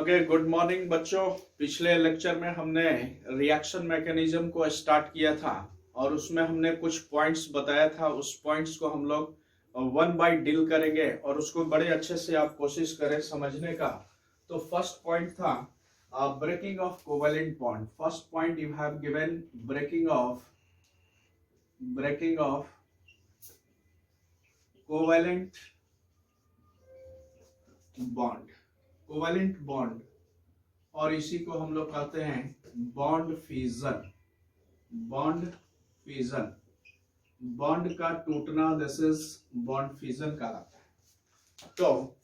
Okay, good morning बच्चों। पिछले lecture में हमने रिएक्शन मैकेनिज्म को स्टार्ट किया था और उसमें हमने कुछ पॉइंट्स बताया था। उस पॉइंट्स को हम लोग वन बाय डील करेंगे और उसको बड़े अच्छे से आप कोशिश करें समझने का। तो फर्स्ट पॉइंट था breaking of covalent bond. First point you have given breaking of covalent bond. Covalent bond और इसी को हम लोग कहते हैं बॉन्ड फिजन। बॉन्ड का टूटना, दिस इज बॉन्ड फिजन कहलाता है। तो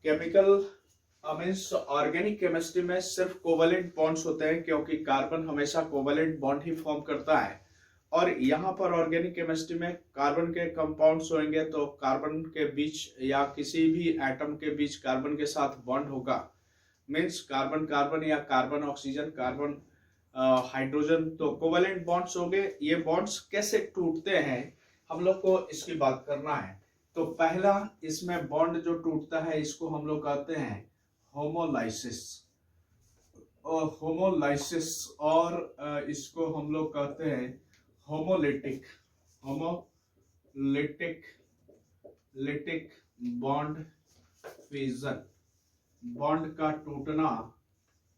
केमिकल मीन्स ऑर्गेनिक केमिस्ट्री में सिर्फ कोवेलेंट बॉन्ड्स होते हैं, क्योंकि कार्बन हमेशा कोवेलेंट बॉन्ड ही फॉर्म करता है। और यहाँ पर ऑर्गेनिक केमिस्ट्री में कार्बन के कंपाउंड्स होंगे, तो कार्बन के बीच या किसी भी एटम के बीच कार्बन के साथ बॉन्ड होगा। मीन्स कार्बन कार्बन या कार्बन ऑक्सीजन, कार्बन हाइड्रोजन, तो कोवेलेंट बॉन्ड्स हो गए। ये बॉन्ड्स कैसे टूटते हैं हम लोग को इसकी बात करना है। तो पहला इसमें बॉन्ड जो टूटता है इसको हम लोग कहते हैं होमोलाइसिस। और इसको हम लोग कहते हैं होमोलिटिक बॉन्ड फिजन। बॉन्ड का टूटना,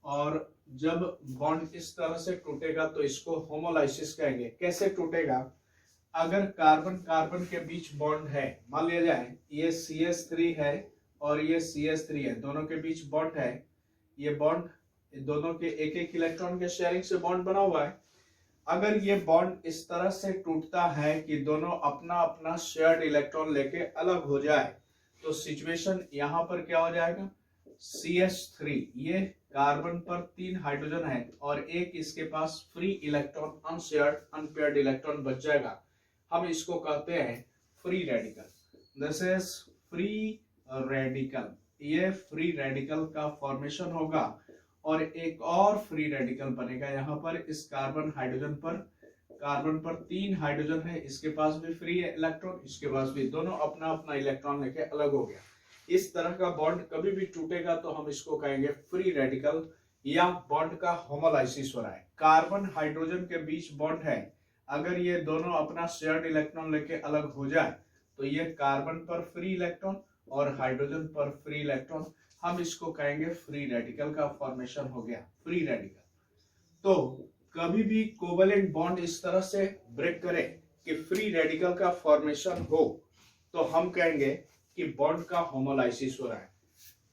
और जब बॉन्ड इस तरह से टूटेगा तो इसको होमोलाइसिस कहेंगे। कैसे टूटेगा? अगर कार्बन कार्बन के बीच बॉन्ड है, मान लिया जाए ये CH3 है और ये CH3 है, दोनों के बीच बॉन्ड है। ये बॉन्ड दोनों के एक एक इलेक्ट्रॉन के शेयरिंग से बॉन्ड बना हुआ है। अगर ये बॉन्ड इस तरह से टूटता है कि दोनों अपना अपना शेयर्ड इलेक्ट्रॉन लेके अलग हो जाए, तो सिचुएशन यहाँ पर क्या हो जाएगा? CH3, ये कार्बन पर 3 हाइड्रोजन है और एक इसके पास free electron, unshared unpaired electron बच जाएगा। हम इसको कहते हैं free radical. This is free radical. ये फ्री रेडिकल का फॉर्मेशन होगा और एक और फ्री रेडिकल बनेगा यहाँ पर। इस कार्बन पर 3 हाइड्रोजन है, इसके पास भी फ्री इलेक्ट्रॉन, इसके पास भी, दोनों अपना अपना इलेक्ट्रॉन लेके अलग हो गया। इस तरह का बॉन्ड कभी भी टूटेगा तो हम इसको कहेंगे फ्री रेडिकल या बॉन्ड का होमोलाइसिस हो रहा है। कार्बन हाइड्रोजन के बीच बॉन्ड है, अगर ये दोनों अपना शेयर्ड इलेक्ट्रॉन लेके अलग हो जाए तो ये कार्बन पर फ्री इलेक्ट्रॉन और हाइड्रोजन पर फ्री इलेक्ट्रॉन, हम इसको कहेंगे फ्री रेडिकल का फॉर्मेशन हो गया, फ्री रेडिकल। तो कभी भी कोवेलेंट बॉन्ड इस तरह से ब्रेक करे कि फ्री रेडिकल का फॉर्मेशन हो, तो हम कहेंगे कि बॉन्ड का होमोलाइसिस हो रहा है।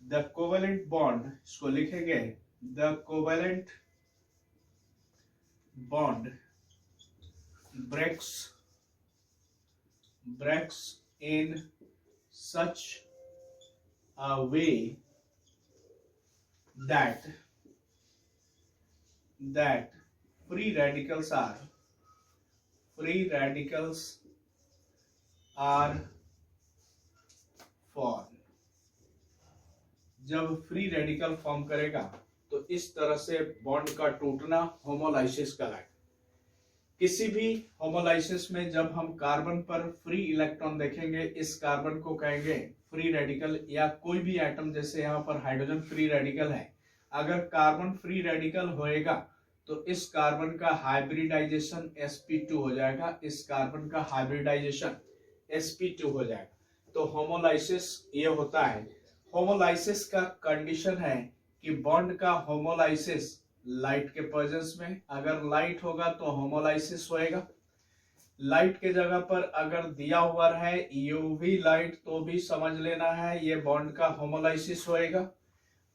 द कोवेलेंट बॉन्ड, इसको लिखेंगे the covalent bond breaks in such a way that free radicals are formed। जब फ्री रेडिकल फॉर्म करेगा तो इस तरह से बॉन्ड का टूटना होमोलाइसिस कहलाएगा। किसी भी होमोलाइसिस में जब हम कार्बन पर फ्री इलेक्ट्रॉन देखेंगे, इस कार्बन को कहेंगे फ्री रेडिकल, या कोई भी एटम, जैसे यहाँ पर हाइड्रोजन फ्री रेडिकल है, अगर कार्बन फ्री रेडिकल होएगा तो इस कार्बन का हाइब्रिडाइजेशन sp2 हो जाएगा, इस कार्बन का हाइब्रिडाइजेशन sp2 हो जाएगा। तो होमोलाइसिस ये होता है। होमोलाइसिस का कंडीशन है कि बॉन्ड का होमोलाइसिस लाइट के प्रेजेंस में, अगर लाइट होगा तो होमोलाइसिस होएगा। लाइट के जगह पर अगर दिया हुआ है यूवी लाइट तो भी समझ लेना है ये बॉन्ड का होमोलाइसिस होएगा।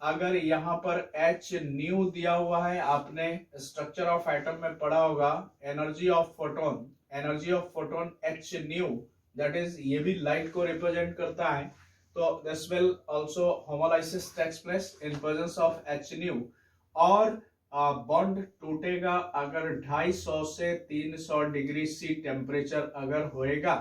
अगर यहाँ पर H न्यू दिया हुआ है, आपने स्ट्रक्चर ऑफ एटम में पढ़ा होगा, energy of photon H nu, that is ये भी लाइट को रिप्रेजेंट करता है। तो this will also homolysis takes place in presence of H nu. और बॉन्ड टूटेगा अगर 250 से 300 डिग्री C टेम्परेचर अगर होएगा,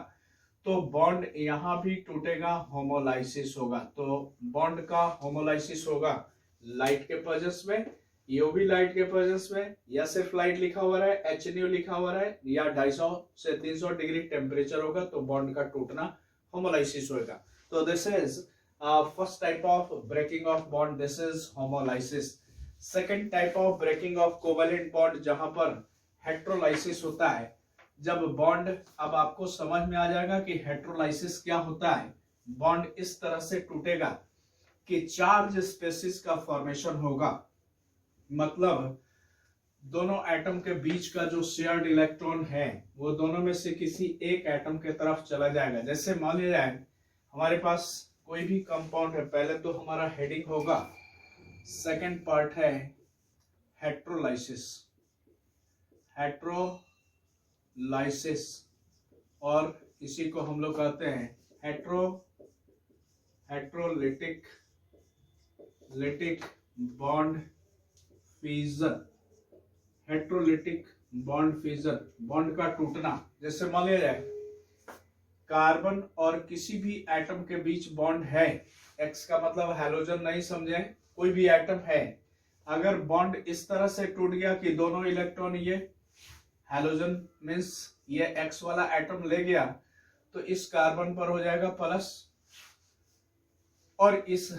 तो बॉन्ड यहाँ भी टूटेगा, होमोलाइसिस होगा। तो बॉन्ड का होमोलाइसिस होगा लाइट के प्रेजेंस में, यूवी लाइट के प्रेजेंस में, या सिर्फ लाइट लिखा हुआ है, H न्यू लिखा हुआ है, या 250 से 300 डिग्री टेम्परेचर होगा तो बॉन्ड का टूटना होमोलाइसिस होगा। तो this is First type of breaking of bond, this is homolysis. Second type of breaking of covalent bond, जहां पर हेट्रोलाइसिस होता है. जब बॉन्ड, अब आपको समझ में आ जाएगा कि हेट्रोलाइसिस क्या होता है. बॉन्ड इस तरह से टूटेगा कि चार्ज स्पेसिस का फॉर्मेशन होगा, मतलब दोनों एटम के बीच का जो शेयर्ड इलेक्ट्रॉन है वो दोनों में से किसी एक एटम के तरफ चला जाएगा. जैसे मान लिया जाए हमारे पास कोई भी कंपाउंड है, पहले तो हमारा हेडिंग होगा, सेकंड पार्ट है हेट्रोलाइसिस, हेट्रोलाइसिस, और इसी को हम लोग कहते हैं heterolytic bond fusion. Heterolytic bond fusion, bond का टूटना. जैसे मान लिया जाए कार्बन और किसी भी एटम के बीच बॉन्ड है, एक्स का मतलब हैलोजन नहीं समझे, कोई भी एटम है, अगर बॉन्ड इस तरह से टूट गया कि दोनों इलेक्ट्रॉन, ये हैलोजन मीन्स ये एक्स वाला एटम ले गया, तो इस कार्बन पर हो जाएगा प्लस और इस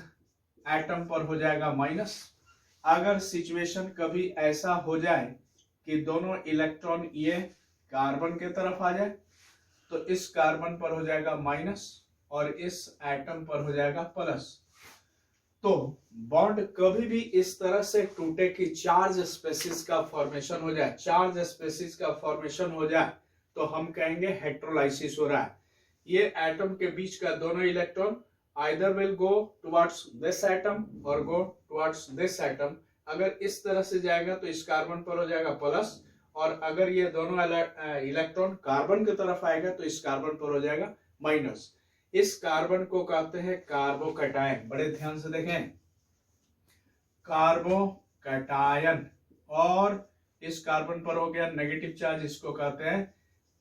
एटम पर हो जाएगा माइनस. अगर सिचुएशन कभी ऐसा हो जाए कि दोनों इलेक्ट्रॉन ये कार्बन के तरफ आ जाए, तो इस कार्बन पर हो जाएगा माइनस और इस एटम पर हो जाएगा प्लस. तो बॉन्ड कभी भी इस तरह से टूटे कि चार्ज स्पेसिस का फॉर्मेशन हो जाए, चार्ज स्पेसिस का फॉर्मेशन हो जाए, तो हम कहेंगे हेट्रोलाइसिस हो रहा है. ये एटम के बीच का दोनों electron either will go towards this atom or go towards this atom. अगर इस तरह से जाएगा तो इस कार्बन पर हो जाएगा प्लस, और अगर ये दोनों इलेक्ट्रॉन कार्बन की तरफ आएगा तो इस कार्बन पर हो जाएगा माइनस. इस कार्बन को कहते हैं कार्बोकैटायन. बड़े ध्यान से देखें, कार्बोकैटायन, और इस कार्बन पर हो गया नेगेटिव चार्ज, इसको कहते हैं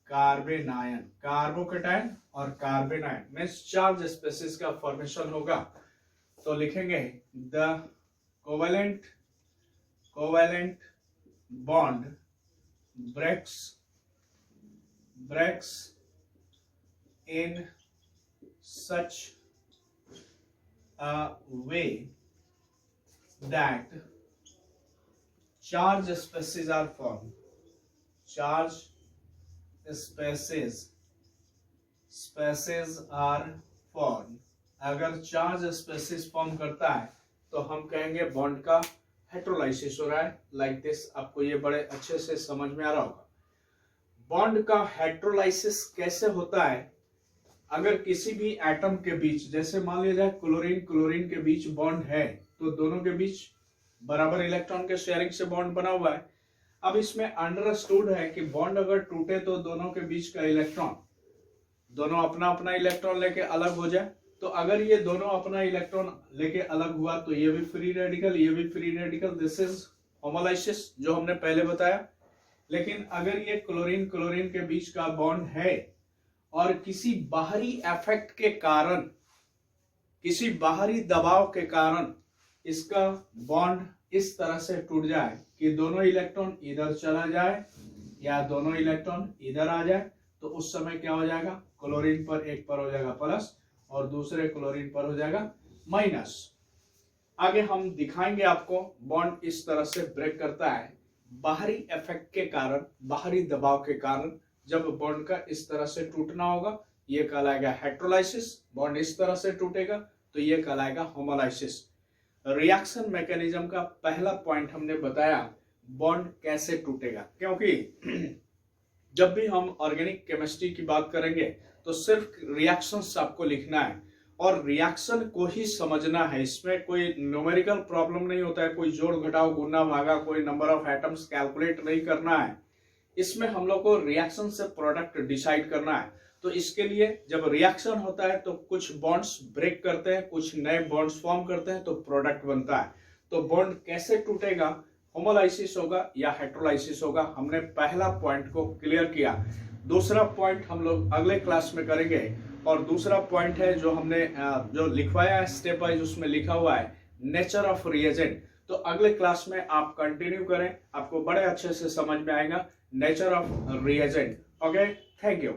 कार्बेनायन. कार्बोकैटायन और कार्बेनायन में चार्ज स्पेसिस का फॉर्मेशन होगा. तो लिखेंगे the covalent bond breaks in such a way that charge spaces are formed. Charge spaces are formed. अगर चार्ज स्पेसिस फॉर्म करता है तो हम कहेंगे बॉन्ड का हेट्रोलाइसिस हो रहा है. Like this. आपको ये बड़े अच्छे से समझ में आ रहा होगा. बॉन्ड का हेट्रोलाइसिस कैसे होता है? अगर किसी भी एटम के बीच, जैसे मान लिया जाए क्लोरीन के बीच बॉन्ड है, तो दोनों के बीच बराबर इलेक्ट्रॉन के शेयरिंग से बॉन्ड बना हुआ है. अब इसमें अंडरस्टूड है कि बॉन्ड अगर टूटे तो दोनों के बीच का इलेक्ट्रॉन, दोनों अपना अपना इलेक्ट्रॉन लेके अलग हो जाए. तो अगर ये दोनों अपना इलेक्ट्रॉन लेके अलग हुआ तो ये भी फ्री रेडिकल, ये भी free radical. This is homolysis जो हमने पहले बताया. लेकिन अगर ये क्लोरीन के बीच का बॉन्ड है और किसी बाहरी इफेक्ट के कारण, किसी बाहरी दबाव के कारण इसका बॉन्ड इस तरह से टूट जाए कि दोनों इलेक्ट्रॉन इधर चला जाए या दोनों इलेक्ट्रॉन इधर आ जाए, तो उस समय क्या हो जाएगा, क्लोरीन पर एक पर हो जाएगा प्लस और दूसरे क्लोरीन पर हो जाएगा माइनस. आगे हम दिखाएंगे आपको बॉन्ड इस तरह से ब्रेक करता है बाहरी इफेक्ट के कारण, बाहरी दबाव के कारण. जब बॉन्ड का इस तरह से टूटना होगा ये कहलाएगा हेट्रोलाइसिस. बॉन्ड इस तरह से टूटेगा तो ये कहलाएगा होमोलाइसिस. रिएक्शन मैकेनिज्म का पहला पॉइंट हमने बताया बॉन्ड कैसे टूटेगा, क्योंकि जब भी हम ऑर्गेनिक केमिस्ट्री की बात करेंगे तो सिर्फ रिएक्शंस आपको लिखना है और रिएक्शन को ही समझना है. इसमें कोई न्यूमेरिकल प्रॉब्लम नहीं होता है, कोई जोड़ घटाव गुना भागा, कोई नंबर ऑफ एटम्स कैलकुलेट नहीं करना है. इसमें हम लोग को रिएक्शन से प्रोडक्ट डिसाइड करना है. तो इसके लिए जब रिएक्शन होता है तो कुछ बॉन्ड्स ब्रेक करते हैं, कुछ नए बॉन्ड्स फॉर्म करते हैं, तो प्रोडक्ट बनता है. तो बॉन्ड कैसे टूटेगा, होमोलाइसिस होगा या हेट्रोलाइसिस होगा, हमने पहला पॉइंट को क्लियर किया. दूसरा पॉइंट हम लोग अगले क्लास में करेंगे. और दूसरा पॉइंट है जो हमने जो लिखवाया है स्टेप वाइज, उसमें लिखा हुआ है नेचर ऑफ रिएजेंट. तो अगले क्लास में आप कंटिन्यू करें, आपको बड़े अच्छे से समझ में आएगा nature of reagent. Okay, thank you.